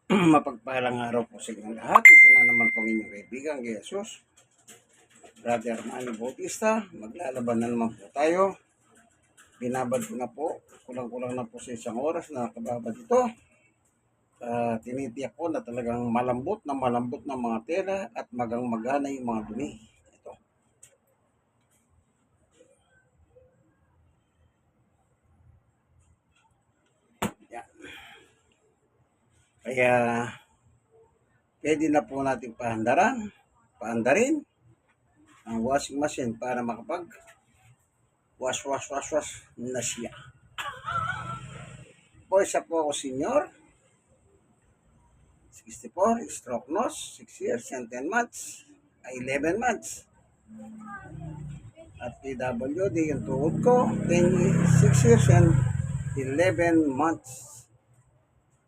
Mapagpalang araw po sa inyong lahat. Ito na naman pong inyong kaibigan, Jesus, Brother Manny Bautista. Maglalaban na naman po tayo. Binabad ko na po. Kulang-kulang na po sa isang oras na nakababad ito. Tinitiyak ko na talagang malambot na mga tela at magang-magana yung mga dumi. Ito. Yan. Kaya pwede na po natin paandarin ang washing machine para makapag wash na siya. Po, isa po ako senior, 64, stroke nose, 6 years and 10 months, 11 months. At PWD yung tuhod ko, 6 years and 11 months.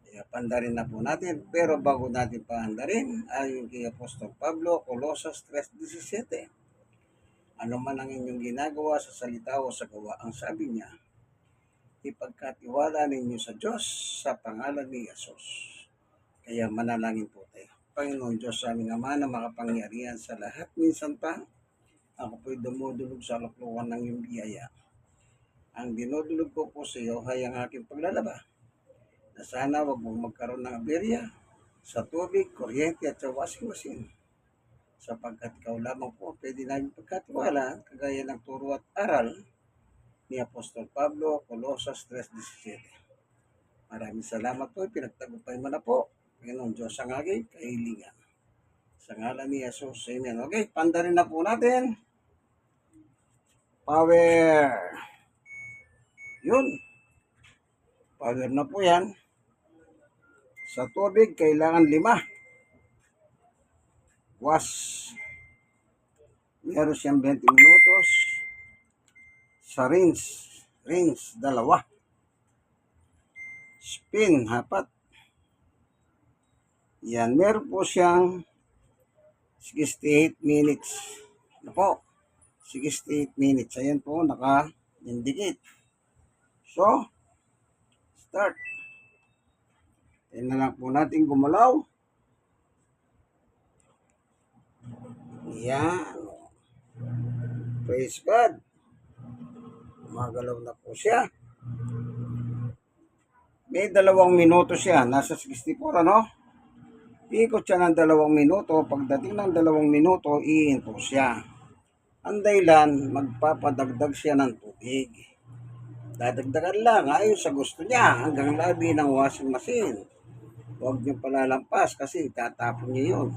Kaya pandarin na po natin. Pero bago natin paandarin, ayon kay Apostol Pablo, Colosas 3:17. Ano man ang inyong ginagawa sa salita o sa gawa, ang sabi niya, ipagkatiwala ninyo sa Diyos sa pangalan ni Jesus. Kaya manalangin po tayo. Panginoon Diyos, sa aming Ama na makapangyarihan sa lahat, minsan pa, ako po'y dumudulog sa luklukan ng iyong biyaya. Ang dinudulog ko po sa iyo ay ang aking paglalaba, na sana wag mong magkaroon ng aberya sa tubig, kuryente at sa washing machine. Sapagkat ikaw lamang po pwede namin pagkatiwala, kagaya ng turo at aral ni Apostol Pablo, Colosas 3:17. Maraming salamat po, pinagtagumpay mo na po, Panginoon Diyos, ang aking kahilingan. Sa ngalan ni Jesus, amen. Okay, pandarin na po natin. Power. Yun. Power na po yan. Sa tubig, kailangan 5. Wash. Meron siyang 20 minutos. Sa rinse, 2. Spin, 4. Yan, meron po siyang 68 minutes. Ano po? 68 minutes. Ayan po, naka-indicate. So, start. Ayan na lang po natin gumalaw. Yan. Praise God. Magalaw na po siya. May 2 minuto siya. Nasa 64, ano? Ikot siya ng 2 minuto. Pagdating ng 2 minuto, iinto siya. Ang dahilan, magpapadagdag siya ng tubig. Dadagdagan lang ayon sa gusto niya hanggang labi ng washing machine. Huwag niyo palalampas kasi tatapon niyo yun.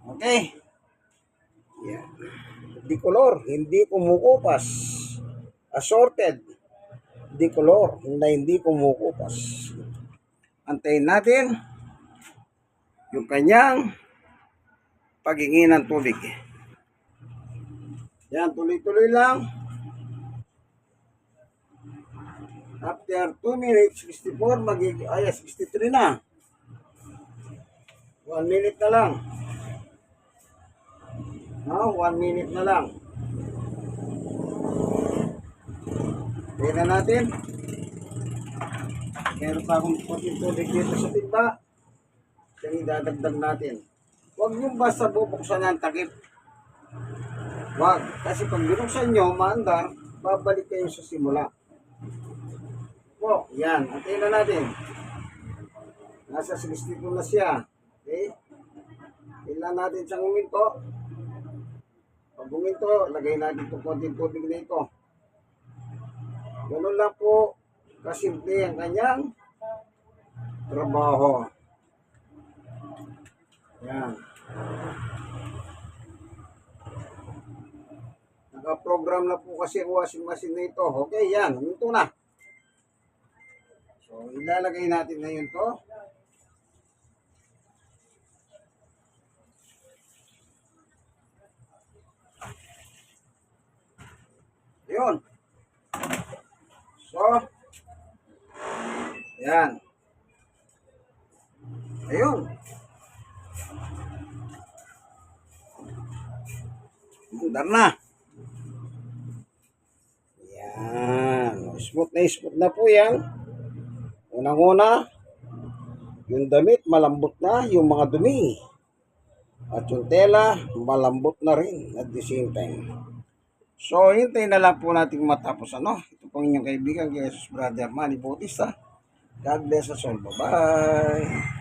Okay? Yan. Dicolor, hindi kumukupas. Assorted. Dicolor, hindi kumukupas. Antayin natin yung kanyang paghingi ng tubig. Yan, tuloy-tuloy lang. After 2 minutes, 64, 63 na. 1 minute na lang. No, 1 minute na lang. Tingnan natin. Meron pa akong konting tubig dito sa timba. Kaya idadagdag natin. Huwag nyo basta bubuksan ng takip. Huwag. Kasi pag binuksan nyo, maandar, babalik kayo sa simula. Po, yan. Antayin na natin. Nasa 62 na siya. Okay? Kailan natin siyang huminto. Pag huminto, lagay natin itong konting tubig na ito. Ganun lang po kasimple ang kanyang trabaho. Yan. Naka-program na po kasi ang washing machine na ito. Okay, yan. Huminto na. So, ilalagay natin ngayon to. Yun. So, yan. Ayun. Mandar na. Yan. Smooth na po yan. Unang-una, Yung damit, malambot na, yung mga dumi. At yung tela, malambot na rin at the same time. So, hintayin na lang po natin matapos ano. Ito po inyong kaibigan, Jesus Brother Manny Bautista. God bless us all. Bye-bye.